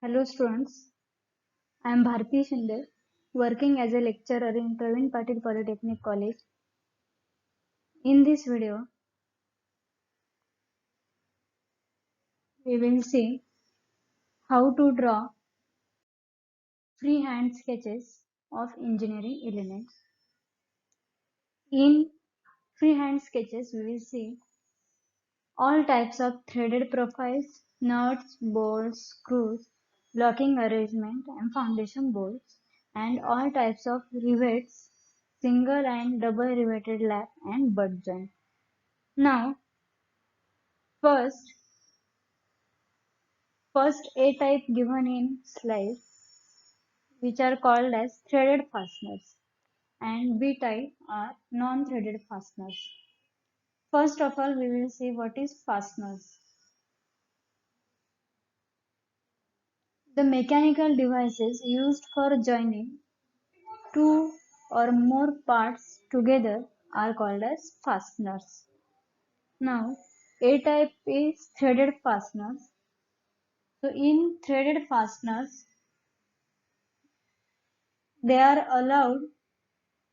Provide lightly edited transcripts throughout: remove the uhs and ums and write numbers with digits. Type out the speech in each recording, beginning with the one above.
Hello students, I am Bharti Shinde, working as a lecturer in Praveen Patil Polytechnic College. In this video, we will see how to draw freehand sketches of engineering elements. In freehand sketches, we will see all types of threaded profiles, nuts, bolts, screws, locking arrangement and foundation bolts, and all types of rivets, single and double riveted lap and butt joint. Now, first A type given in slide, which are called as threaded fasteners, and B type are non-threaded fasteners. First of all, we will see what is fasteners. The mechanical devices used for joining two or more parts together are called as fasteners. Now, A type is threaded fasteners. So in threaded fasteners, they are allowed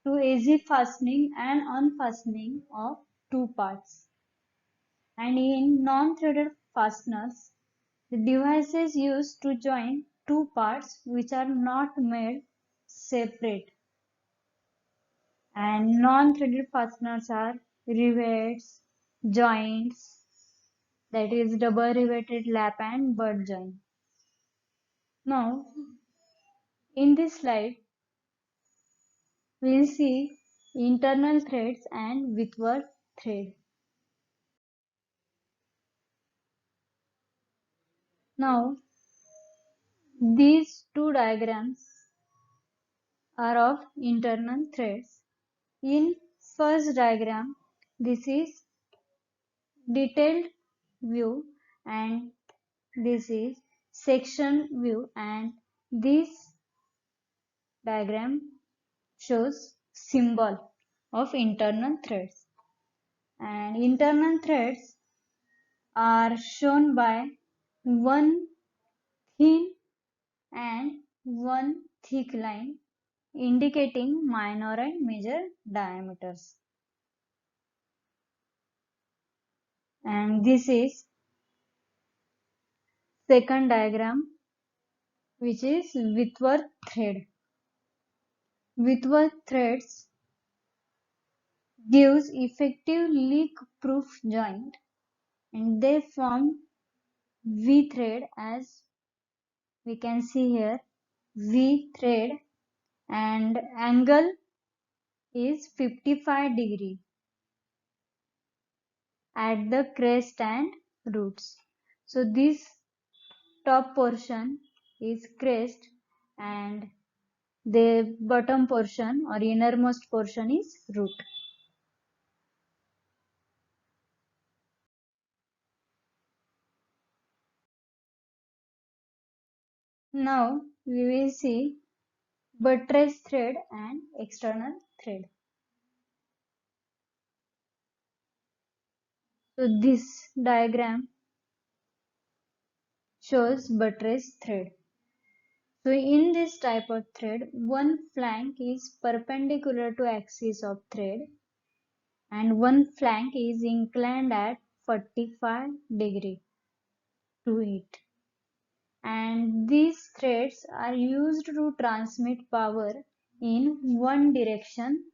to easy fastening and unfastening of two parts. And in non-threaded fasteners, the devices used to join two parts which are not made separate. And non-threaded fasteners are rivets, joints, that is double riveted lap and butt joint. Now, in this slide, we will see internal threads and withward thread. Now, these two diagrams are of internal threads. In first diagram, this is detailed view and this is section view, and this diagram shows symbol of internal threads. And internal threads are shown by one thin and one thick line indicating minor and major diameters. And this is second diagram, which is Whitworth thread. Whitworth threads gives effective leak-proof joint, and they form V thread, as we can see here, V thread, and angle is 55° at the crest and roots. So this top portion is crest and the bottom portion or innermost portion is root. Now we will see buttress thread and external thread. So this diagram shows buttress thread. So in this type of thread, one flank is perpendicular to axis of thread and one flank is inclined at 45° to it. And these threads are used to transmit power in one direction,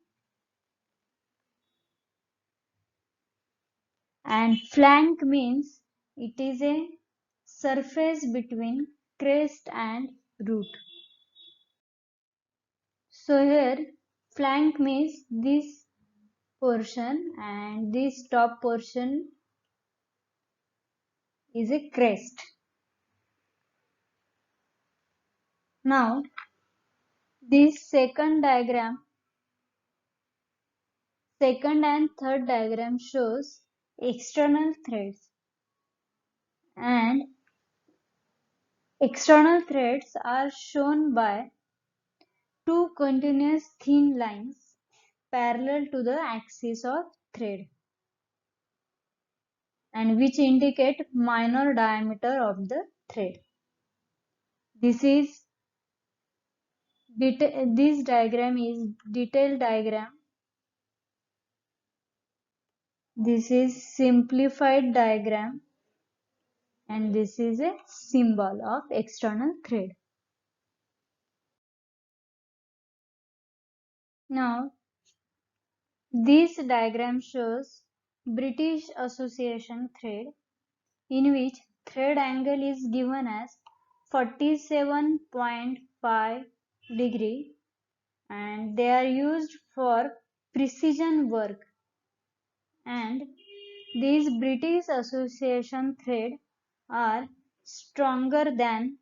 and flank means it is a surface between crest and root. So here flank means this portion and this top portion is a crest. Now this second and third diagram shows external threads, and external threads are shown by two continuous thin lines parallel to the axis of thread and which indicate minor diameter of the thread. This diagram is detailed diagram. This is simplified diagram, and this is a symbol of external thread. Now, this diagram shows British Association thread, in which thread angle is given as 47.5 degree, and they are used for precision work. And these British Association thread are stronger than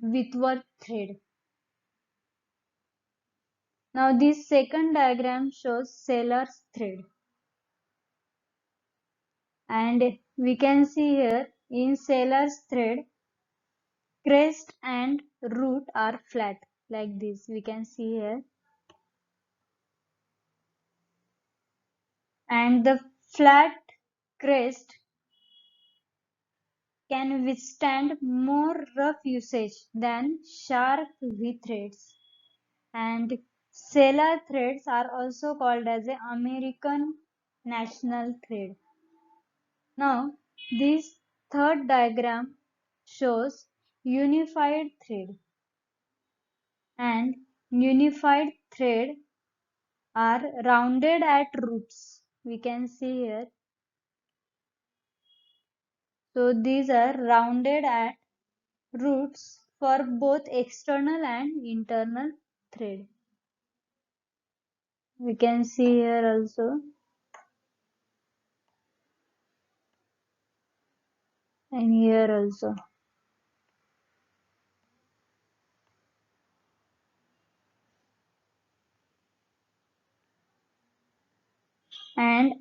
Whitworth thread. Now this second diagram shows Sellers thread, and we can see here in Sellers thread, crest and root are flat like this. We can see here, and the flat crest can withstand more rough usage than sharp V threads. And Seller threads are also called as a American national thread. Now, this third diagram shows unified thread, and unified thread are rounded at roots. We can see here. So these are rounded at roots for both external and internal thread. We can see here also, and here also. And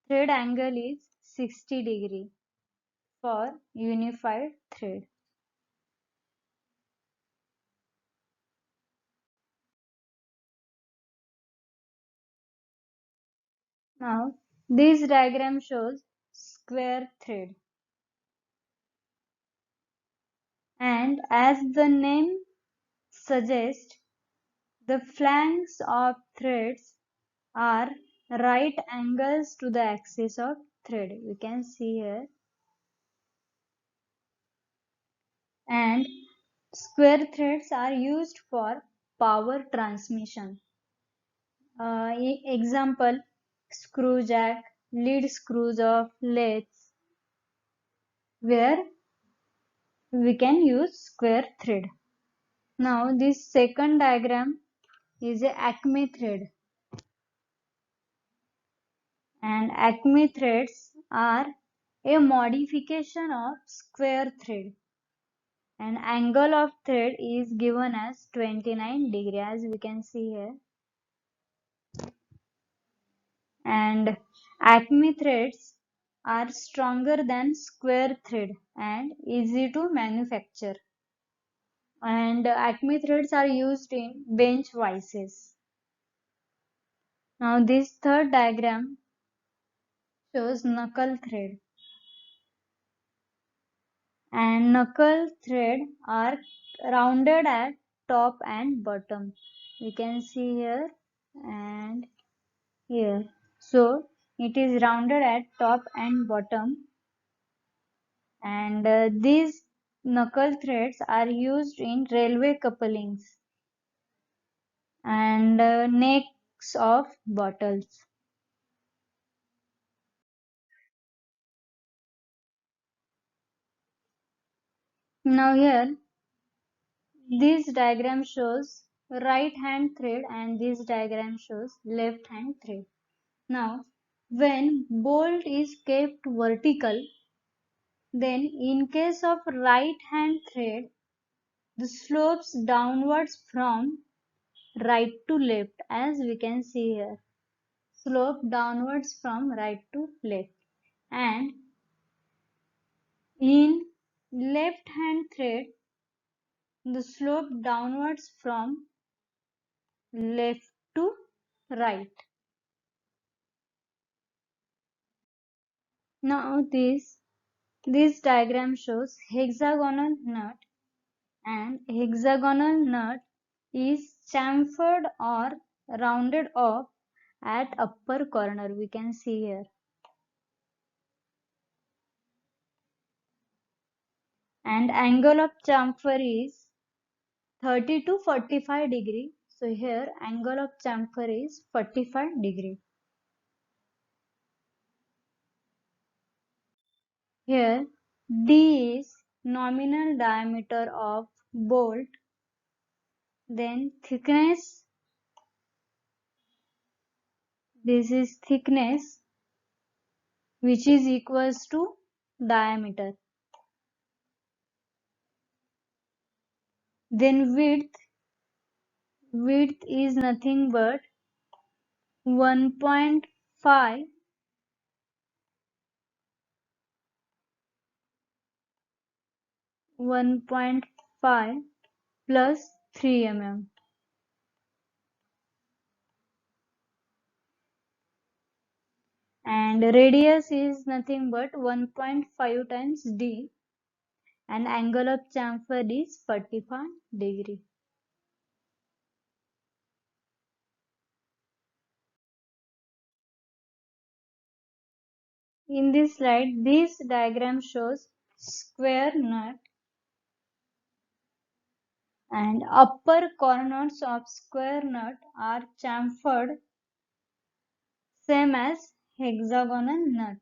thread angle is 60 degree for unified thread. Now this diagram shows square thread, and as the name suggests, the flanks of threads are right angles to the axis of thread. We can see here, and square threads are used for power transmission. Example, screw jack, lead screws of lathes, where we can use square thread. Now this second diagram is a Acme thread, and Acme threads are a modification of square thread, and angle of thread is given as 29 degree, as we can see here. And Acme threads are stronger than square thread and easy to manufacture, and Acme threads are used in bench vices. Now this third diagram shows knuckle thread, and knuckle thread are rounded at top and bottom. We can see here and here. So it is rounded at top and bottom, and these knuckle threads are used in railway couplings and necks of bottles. Now here this diagram shows right hand thread, and this diagram shows left hand thread. Now when bolt is kept vertical, then in case of right hand thread, the slopes downwards from right to left, as we can see here. Slope downwards from right to left. And in left hand thread, the slope downwards from left to right. Now this This diagram shows hexagonal nut, and hexagonal nut is chamfered or rounded off at upper corner. We can see here. And angle of chamfer is 30 to 45 degree. So here angle of chamfer is 45 degree. Here D is nominal diameter of bolt, then thickness, this is thickness, which is equals to diameter. Then width is nothing but 1.5 plus 3 mm. And radius is nothing but 1.5 times D, and angle of chamfer is 45 degree. In this slide, this diagram shows square nut, and upper corners of square nut are chamfered same as hexagonal nut,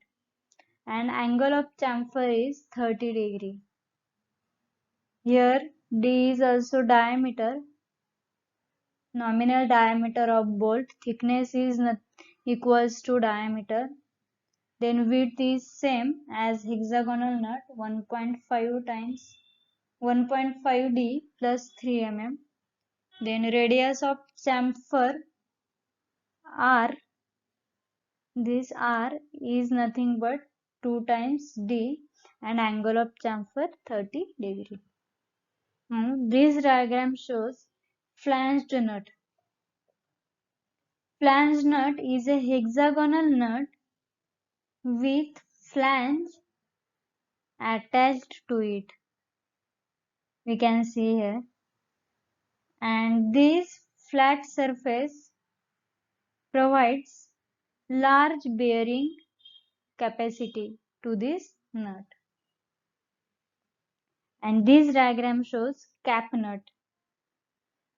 and angle of chamfer is 30 degree. Here D is also diameter, nominal diameter of bolt, thickness is equals to diameter, then width is same as hexagonal nut 1.5 times 1.5 D plus 3 mm, then radius of chamfer R, this R is nothing but 2 times D, and angle of chamfer 30 degree. This diagram shows flanged nut. Flanged nut is a hexagonal nut with flange attached to it. We can see here. And this flat surface provides large bearing capacity to this nut. And this diagram shows cap nut.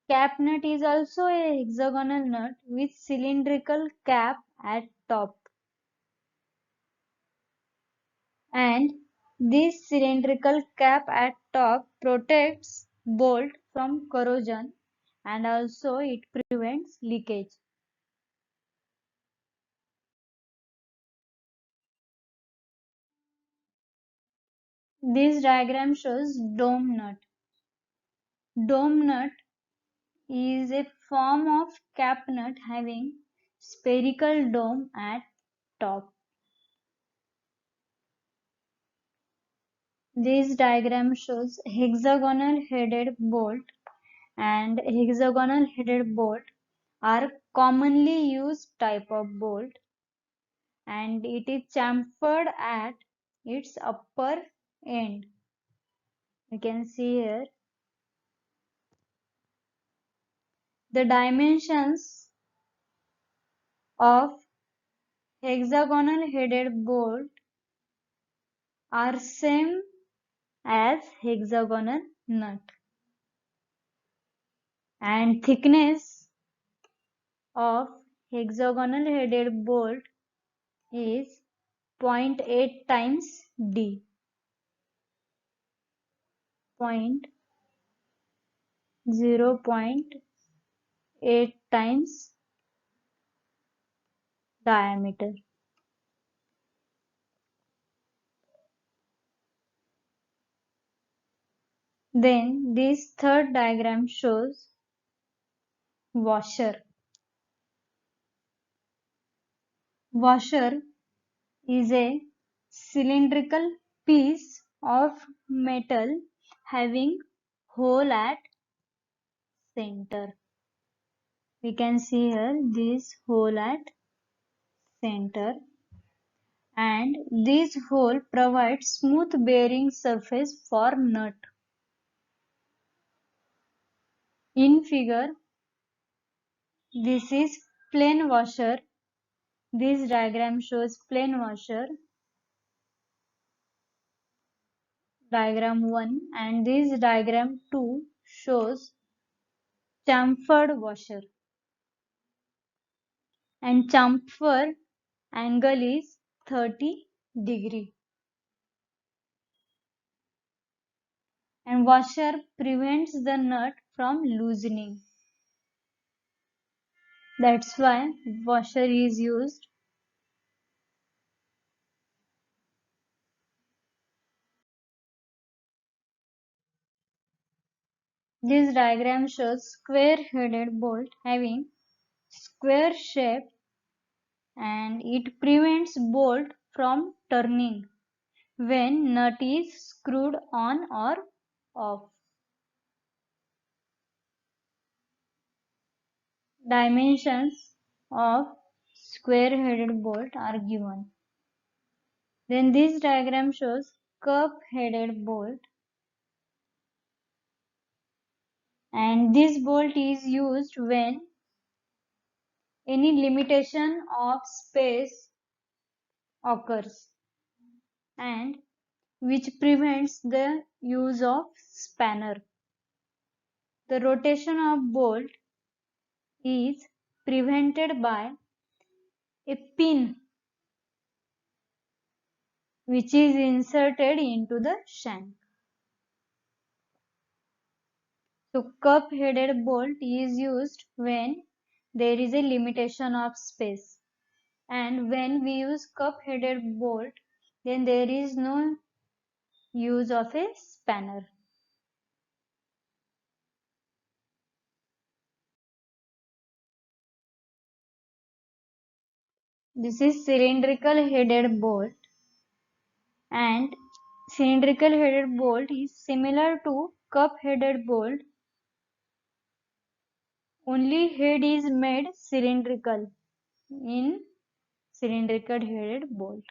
Cap nut is also a hexagonal nut with cylindrical cap at top. And this cylindrical cap at top protects bolt from corrosion, and also it prevents leakage. This diagram shows dome nut. Dome nut is a form of cap nut having spherical dome at top. This diagram shows hexagonal headed bolt, and hexagonal headed bolt are commonly used type of bolt, and it is chamfered at its upper end. You can see here the dimensions of hexagonal headed bolt are same as hexagonal nut, and thickness of hexagonal headed bolt is 0.8 times D, 0.8 times diameter. Then this third diagram shows washer. Washer is a cylindrical piece of metal having hole at center. We can see here this hole at center, and this hole provides smooth bearing surface for nut. In figure, this is plain washer. This diagram shows plain washer, diagram 1, and this diagram 2 shows chamfered washer. And chamfer angle is 30°. And washer prevents the nut from loosening. That's why washer is used. This diagram shows square-headed bolt having square shape, and it prevents bolt from turning when nut is screwed on or off. Dimensions of square-headed bolt are given. Then this diagram shows cup-headed bolt, and this bolt is used when any limitation of space occurs and which prevents the use of spanner. The rotation of bolt is prevented by a pin which is inserted into the shank. So cup-headed bolt is used when there is a limitation of space, and when we use cup-headed bolt, then there is no use of a spanner. This is cylindrical headed bolt, and cylindrical headed bolt is similar to cup headed bolt, only head is made cylindrical in cylindrical headed bolt.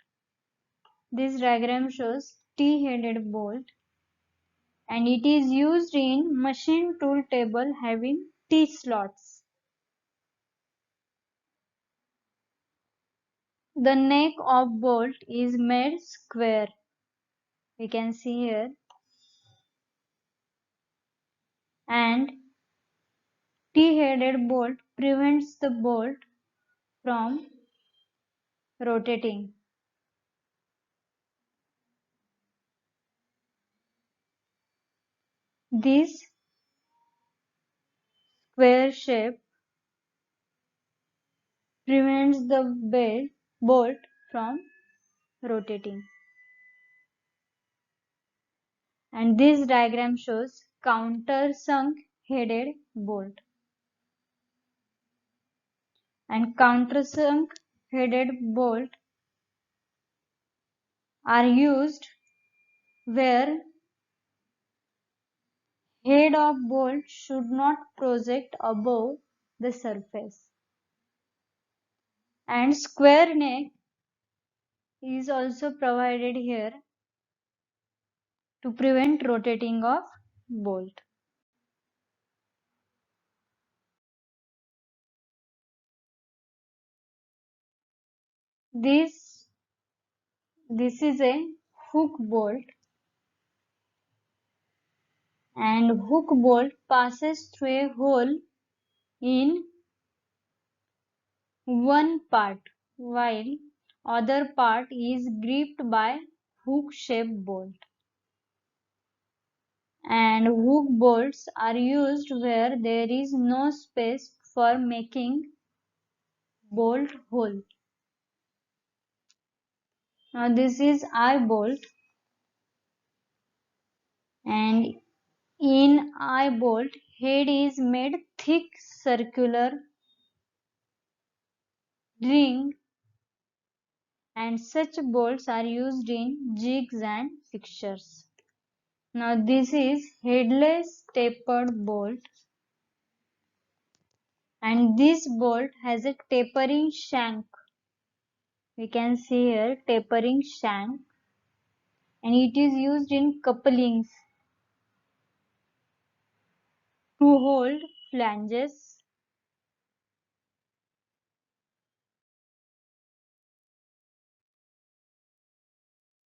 This diagram shows T-headed bolt, and it is used in machine tool table having T slots. The neck of bolt is made square. We can see here, and T-headed bolt prevents the bolt from rotating. This square shape prevents the bolt from rotating. And this diagram shows countersunk headed bolt. And countersunk headed bolt are used where head of bolt should not project above the surface. And square neck is also provided here to prevent rotating of bolt. This is a hook bolt, and hook bolt passes through a hole in one part while other part is gripped by hook shaped bolt. And hook bolts are used where there is no space for making bolt hole. Now this is eye bolt, and in eye bolt head is made thick circular ring, and such bolts are used in jigs and fixtures. Now this is headless tapered bolt, and this bolt has a tapering shank We can see here tapering shank, and it is used in couplings to hold flanges.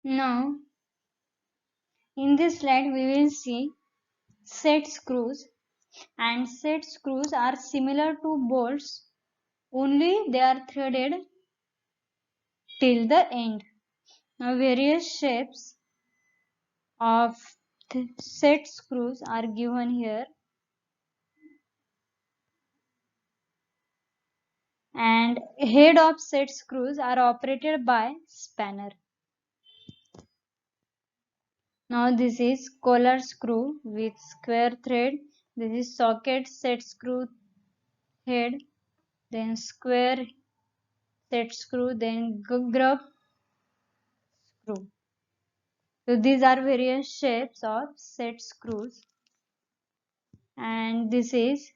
Now, in this slide, we will see set screws, and set screws are similar to bolts, only they are threaded till the end. Now, various shapes of set screws are given here, and head of set screws are operated by spanner. Now this is collar screw with square thread. This is socket set screw head, then square set screw, then grub screw. So these are various shapes of set screws, and this is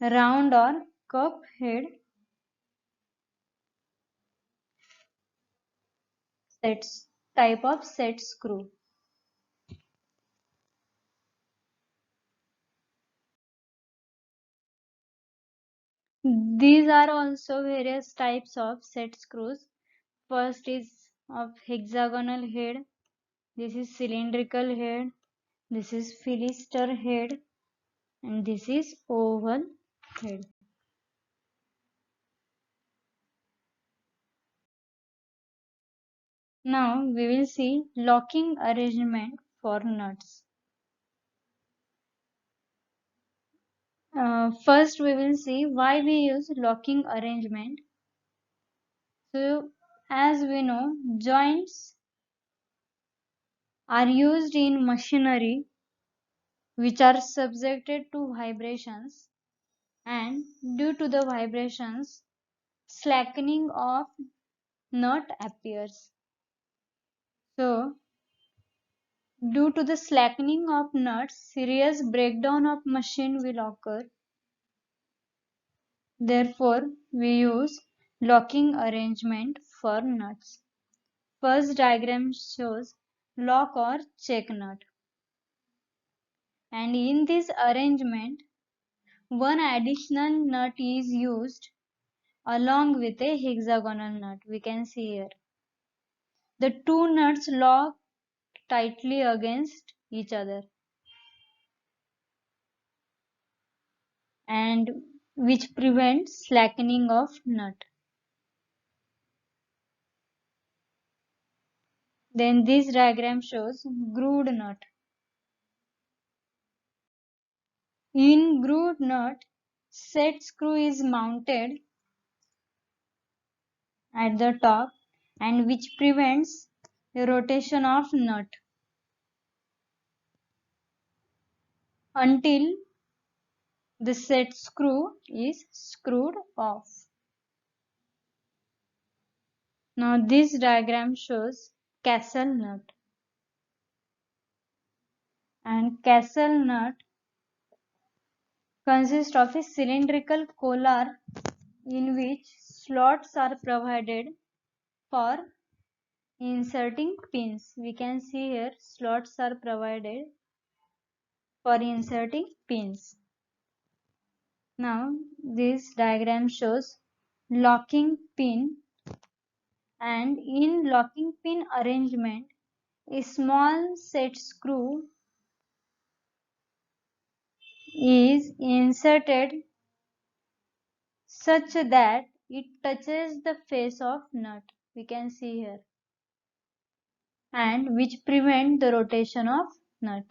round or cup head sets type of set screw. These are also various types of set screws. First is of hexagonal head. This is cylindrical head. This is Philister head, and this is oval head. Now we will see locking arrangement for nuts. First we will see why we use locking arrangement. So as we know, joints are used in machinery which are subjected to vibrations, and due to the vibrations slackening of nut appears. So due to the slackening of nuts, serious breakdown of machine will occur. Therefore, we use locking arrangement for nuts. First diagram shows lock or check nut. And in this arrangement, one additional nut is used along with a hexagonal nut. We can see here. The two nuts lock tightly against each other, and which prevents slackening of nut. Then this diagram shows grooved nut. In grooved nut, set screw is mounted at the top, and which prevents the rotation of nut until the set screw is screwed off. Now this diagram shows castle nut, and castle nut consists of a cylindrical collar in which slots are provided for inserting pins. We can see here slots are provided for inserting pins. Now this diagram shows locking pin, and in locking pin arrangement a small set screw is inserted such that it touches the face of nut. We can see here, and which prevent the rotation of nut.